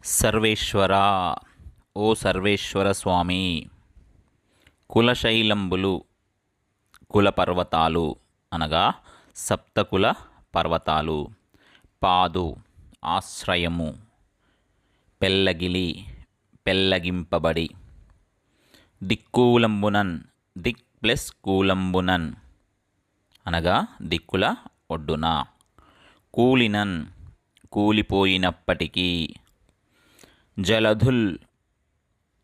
సర్వేశ్వర ఓ సర్వేశ్వర స్వామి. కులశైలంబులు కులపర్వతాలు అనగా సప్తకుల పర్వతాలు. పాదు ఆశ్రయము. పెల్లగిలి పెల్లగింపబడి. దిక్కూలంబునన్ దిక్ ప్లస్ కూలంబునన్ అనగా దిక్కుల ఒడ్డున. కూలినన్ కూలిపోయినప్పటికీ. జలధుల్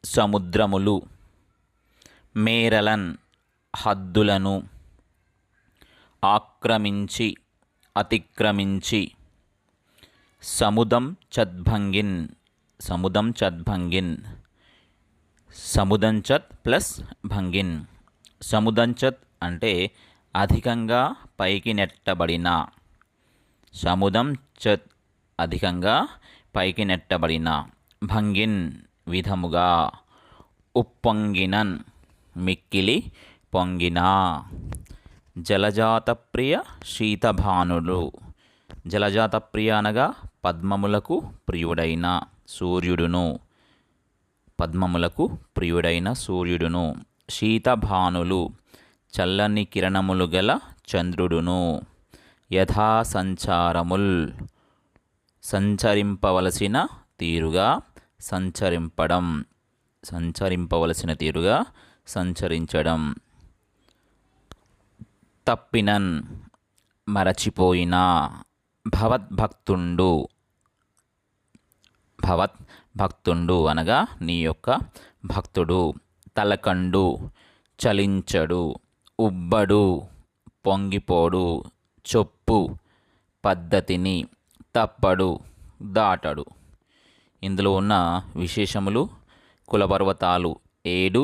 సముద్రములు. మేరలన్ హద్దులను. ఆక్రమించి అతిక్రమించి. సముదం చద్భంగిన్ సముదం చద్భంగిన్ సముదంచత్ ప్లస్ భంగిన్. సముదంచత్ అంటే అధికంగా పైకి నెట్టబడిన. సముదం చత్ అధికంగా పైకి నెట్టబడిన. భంగిన్ విధముగా. ఉప్పొంగినన్ మిక్కిలి పొంగిన. జలజాతప్రియ శీతభానుడు. జలజాతప్రియ అనగా పద్మములకు ప్రియుడైన సూర్యుడును. పద్మములకు ప్రియుడైన సూర్యుడును. శీతభానులు చల్లని కిరణములు గల చంద్రుడును. యథా సంచారముల్ సంచరింపవలసిన తీరుగా సంచరింపడం. సంచరింపవలసిన తీరుగా సంచరించడం. తప్పినన్ మరచిపోయిన. భవద్భక్తుండు భవద్భక్తుండు అనగా నీ యొక్క భక్తుడు. తలకండు చలించడు. ఉబ్బడు పొంగిపోడు. చొప్పు పద్ధతిని. తప్పడు దాటడు. ఇందులో ఉన్న విశేషములు: కులపర్వతాలు 7.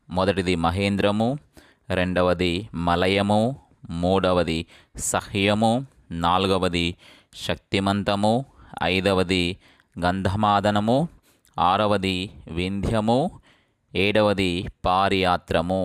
మొదటిది మహేంద్రము, రెండవది మలయము, మూడవది సహ్యము, నాలుగవది శక్తిమంతము, ఐదవది గంధమాదనము, ఆరవది వింధ్యము, ఏడవది పారియాత్రము.